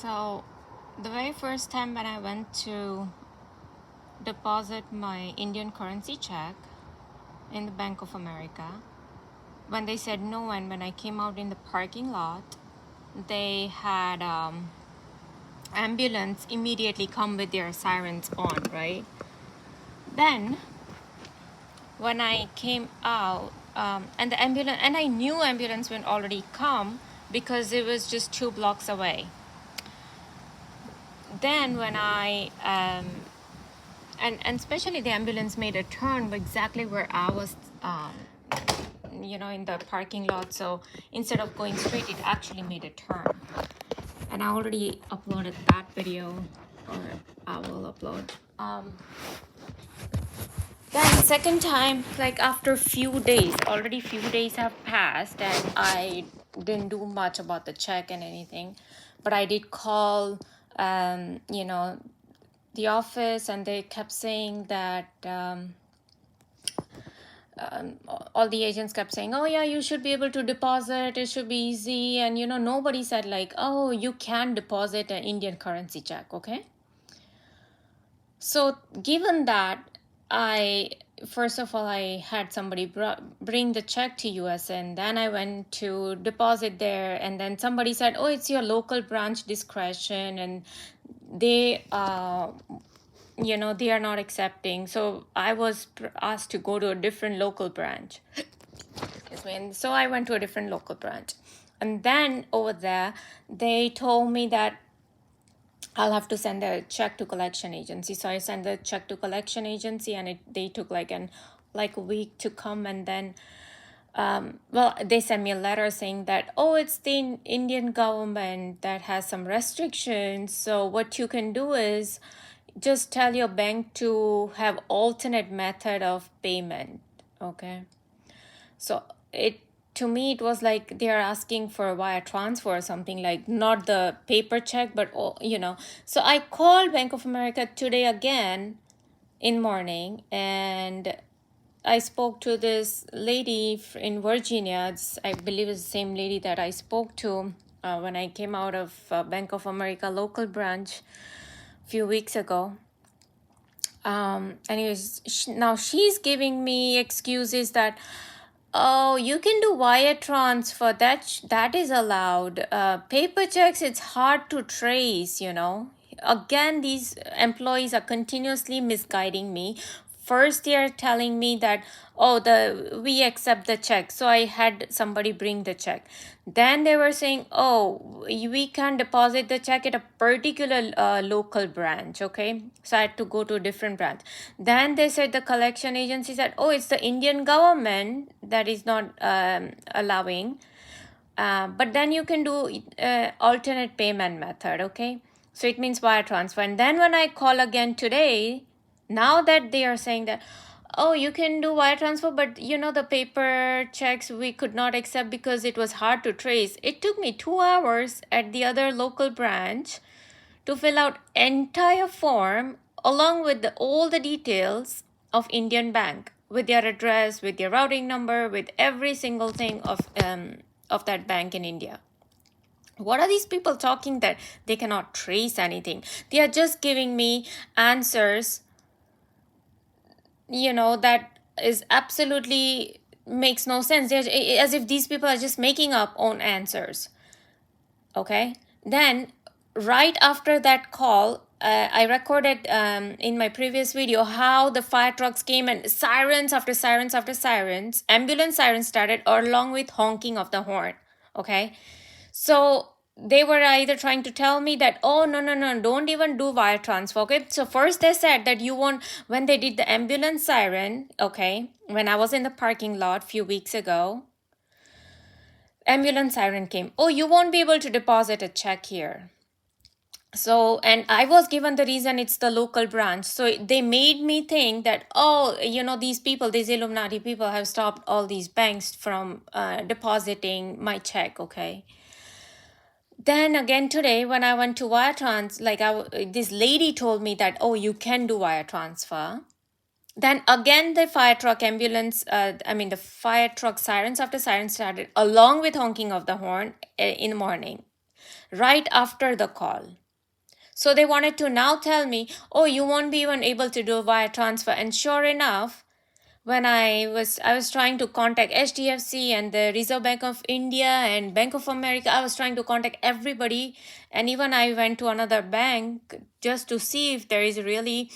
So, the very first time when I went to deposit my Indian currency check in the Bank of America, when they said no, and when I came out in the parking lot, they had ambulance immediately come with their sirens on, right? Then, when I came out, and the ambulance, and I knew ambulance would already come because it was just 2 blocks away. Then when I and especially the ambulance made a turn exactly where I was, in the parking lot. So instead of going straight, it actually made a turn. And I already uploaded that video, or I will upload. Then second time, like after few days, already few days have passed, and I didn't do much about the check and anything, but I did call, the office, and they kept saying that all the agents kept saying, oh yeah, you should be able to deposit, it should be easy, and nobody said like, oh, you can deposit an Indian currency check. Okay, so given that, first of all, I had somebody bring the check to US, and then I went to deposit there, and then somebody said, oh, it's your local branch discretion, and they they are not accepting. So I was asked to go to a different local branch. Excuse me. And so I went to a different local branch, and then over there they told me that I'll have to send a check to collection agency. So I sent the check to collection agency, and they took like a week to come, and then they sent me a letter saying that, oh, it's the Indian government that has some restrictions. So what you can do is just tell your bank to have alternate method of payment. Okay, so to me it was like they are asking for a wire transfer or something, like not the paper check, but so I called Bank of America today again in morning, and I spoke to this lady in Virginia. I believe it's the same lady that I spoke to when I came out of Bank of America local branch a few weeks ago. Anyways, now she's giving me excuses that, oh, you can do wire transfer. That is allowed. Paper checks, it's hard to trace. Again, these employees are continuously misguiding me. First, they are telling me that, oh, we accept the check. So I had somebody bring the check. Then they were saying, oh, we can deposit the check at a particular local branch. Okay, so I had to go to a different branch. Then they said, the collection agency said, oh, it's the Indian government that is not allowing. But then you can do alternate payment method. Okay, so it means wire transfer. And then when I call again today, now that they are saying that, oh, you can do wire transfer, but the paper checks we could not accept because it was hard to trace. It took me 2 hours at the other local branch to fill out entire form along with all the details of Indian bank, with their address, with their routing number, with every single thing of that bank in India. What are these people talking that they cannot trace anything? They are just giving me answers, that is absolutely makes no sense. They're, as if these people are just making up own answers. Okay, then right after that call, I recorded in my previous video how the fire trucks came, and sirens after sirens after sirens, ambulance sirens started, along with honking of the horn. Okay, so they were either trying to tell me that, oh, no, don't even do wire transfer. Okay, so first they said that you won't, when they did the ambulance siren, okay, when I was in the parking lot a few weeks ago, ambulance siren came, oh, you won't be able to deposit a check here. So, and I was given the reason it's the local branch. So they made me think that, oh, these people, these Illuminati people have stopped all these banks from depositing my check. Okay, then again today when I went to wire trans, like this lady told me that, oh, you can do wire transfer. Then again the fire truck ambulance, the fire truck sirens after sirens started, along with honking of the horn in the morning. right after the call. So they wanted to now tell me, oh, you won't be even able to do a wire transfer. And sure enough, when I was trying to contact HDFC and the Reserve Bank of India and Bank of America, I was trying to contact everybody, and even I went to another bank just to see if there is really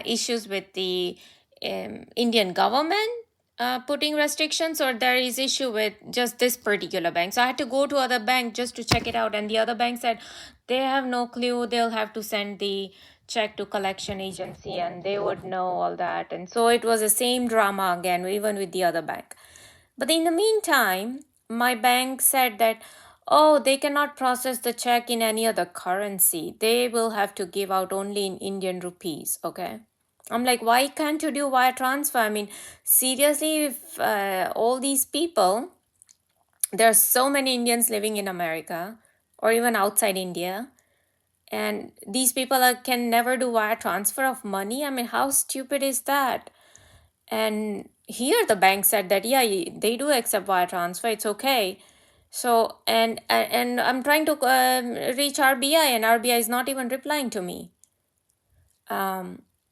issues with the Indian government putting restrictions, or there is issue with just this particular bank. So I had to go to other bank just to check it out, and the other bank said they have no clue, they'll have to send the check to collection agency and they would know all that. And so it was the same drama again, even with the other bank. But in the meantime, my bank said that, oh, they cannot process the check in any other currency, they will have to give out only in Indian rupees. Okay, I'm like, why can't you do wire transfer? I mean, seriously, if all these people, there are so many Indians living in America or even outside India, and these people can never do wire transfer of money. I mean, how stupid is that? And here the bank said that, yeah, they do accept wire transfer, it's okay. So and I'm trying to reach RBI, and RBI is not even replying to me.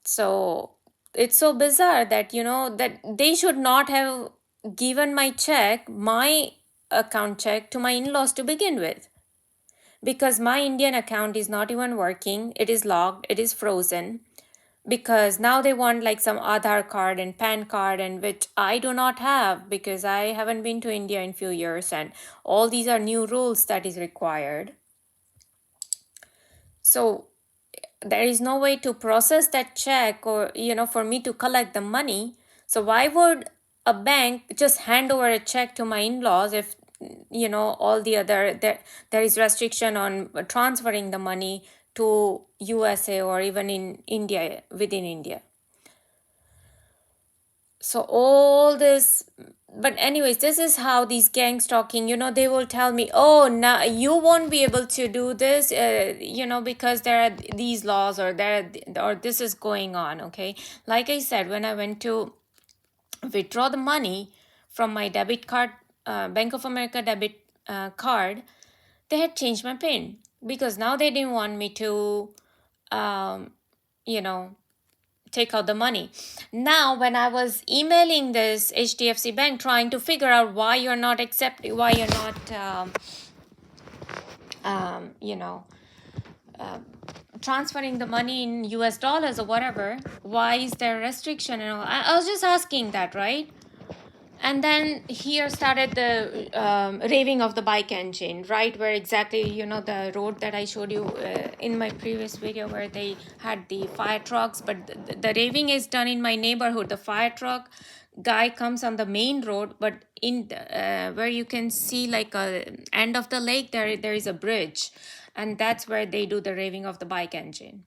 So it's so bizarre that, that they should not have given my account check to my in-laws to begin with, because my Indian account is not even working. It is locked, it is frozen, because now they want like some Aadhaar card and PAN card, and which I do not have because I haven't been to India in few years, and all these are new rules that is required. So there is no way to process that check, or for me to collect the money. So why would a bank just hand over a check to my in-laws if all the other there is restriction on transferring the money to USA or even in India, within India? So all this, but anyways, this is how these gangs talking, they will tell me, oh, now you won't be able to do this, because there are these laws, or this is going on. Okay, like I said, when I went to withdraw the money from my debit card, Bank of America debit card, they had changed my PIN, because now they didn't want me to um, you know take out the money. Now, when I was emailing this HDFC bank trying to figure out why you're not accepting, why you're not, transferring the money in US dollars or whatever, why is there a restriction and all? I was just asking that, right? And then here started the raving of the bike engine, right? Where exactly, the road that I showed you in my previous video, where they had the fire trucks. But the raving is done in my neighborhood. The fire truck guy comes on the main road, but in where you can see like a end of the lake, there is a bridge. And that's where they do the raving of the bike engine.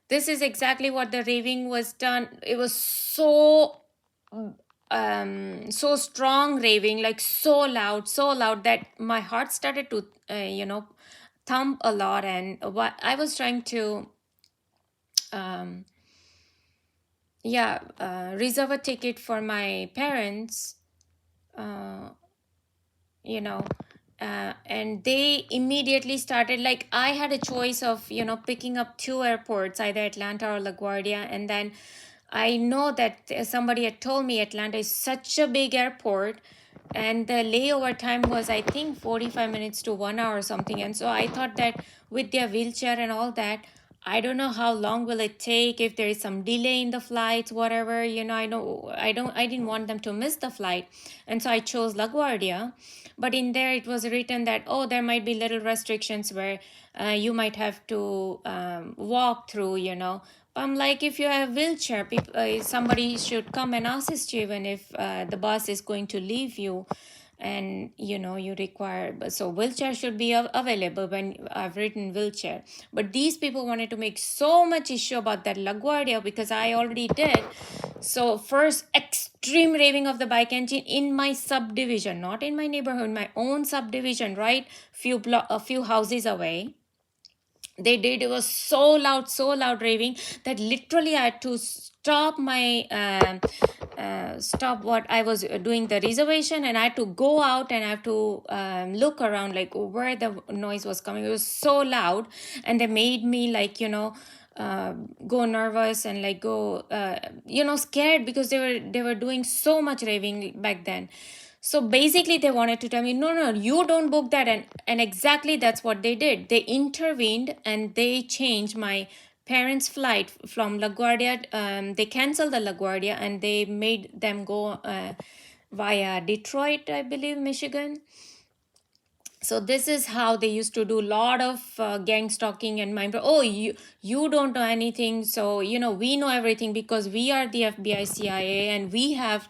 This is exactly what the raving was done. It was so strong raving, like so loud that my heart started to thump a lot. And what I was trying to reserve a ticket for my parents, and they immediately started, like, I had a choice of picking up two airports, either Atlanta or LaGuardia. And then I know that somebody had told me Atlanta is such a big airport, and the layover time was, I think, 45 minutes to 1 hour or something. And so I thought that with their wheelchair and all that, I don't know how long will it take, if there is some delay in the flights, whatever, I didn't want them to miss the flight. And so I chose LaGuardia. But in there it was written that, oh, there might be little restrictions where you might have to walk through, But I'm like, if you have a wheelchair, somebody should come and assist you, even if the bus is going to leave you and you require, so wheelchair should be available when I've written wheelchair. But these people wanted to make so much issue about that LaGuardia, because I already did. So first, extreme raving of the bike engine in my subdivision, not in my neighborhood, my own subdivision, right, a few houses away. They did. It was so loud raving that literally I had to stop my stop what I was doing the reservation, and I had to go out and I have to look around like where the noise was coming. It was so loud, and they made me like, go nervous and like go scared, because they were doing so much raving back then. So basically they wanted to tell me, no, no, you don't book that. And exactly that's what they did. They intervened and they changed my parents' flight from LaGuardia. They canceled the LaGuardia and they made them go via Detroit, I believe, Michigan. So this is how they used to do a lot of gang stalking and mind. Oh, you don't know anything, so we know everything because we are the FBI, CIA, and we have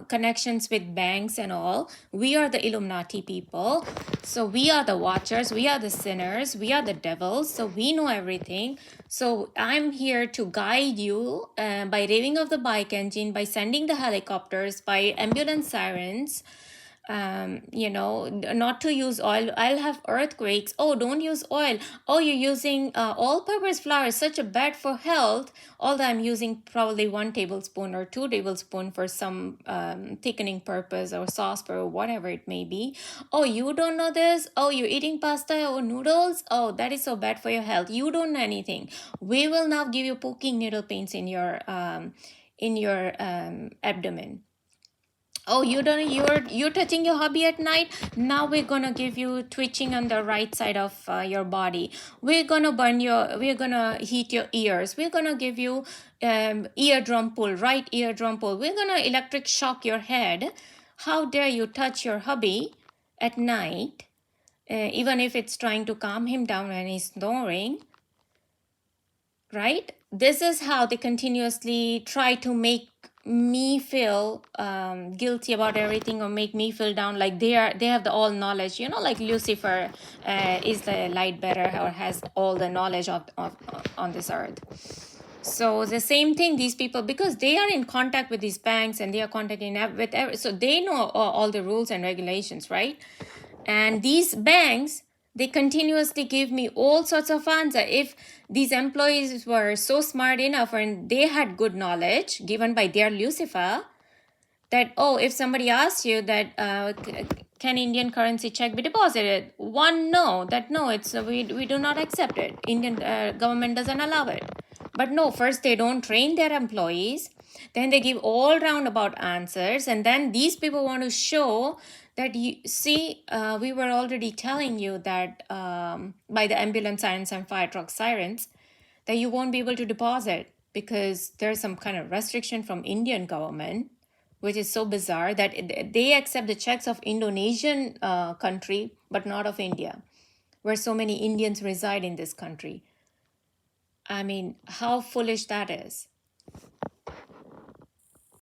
connections with banks and all. We are the Illuminati people, so we are the watchers, we are the sinners, we are the devils, so we know everything. So I'm here to guide you by raving of the bike engine, by sending the helicopters, by ambulance sirens, not to use oil. I'll have earthquakes. Oh, don't use oil. Oh, you're using all-purpose flour, such a bad for health. Although I'm using probably 1 tablespoon or 2 tablespoon for some thickening purpose or sauce or whatever it may be. Oh, you don't know this. Oh, you're eating pasta or noodles. Oh, that is so bad for your health. You don't know anything. We will now give you poking needle pains in your abdomen. Oh, you're touching your hubby at night. Now we're gonna give you twitching on the right side of your body. We're gonna heat your ears. We're gonna give you eardrum pull, right eardrum pull. We're gonna electric shock your head. How dare you touch your hubby at night, even if it's trying to calm him down when he's snoring, right? This is how they continuously try to make me feel guilty about everything, or make me feel down, like they have the all knowledge, like Lucifer is the light bearer or has all the knowledge of on this earth. So the same thing, these people, because they are in contact with these banks and they are contacting so they know all the rules and regulations, right? And these banks, they continuously give me all sorts of answers. If these employees were so smart enough and they had good knowledge given by their Lucifer, that, if somebody asks you that, can Indian currency check be deposited? No, it's we do not accept it. Indian government doesn't allow it. But no, first they don't train their employees, then they give all roundabout answers, and then these people want to show that, we were already telling you that by the ambulance sirens and fire truck sirens, that you won't be able to deposit because there's some kind of restriction from Indian government, which is so bizarre that they accept the checks of Indonesian country, but not of India, where so many Indians reside in this country. I mean, how foolish that is.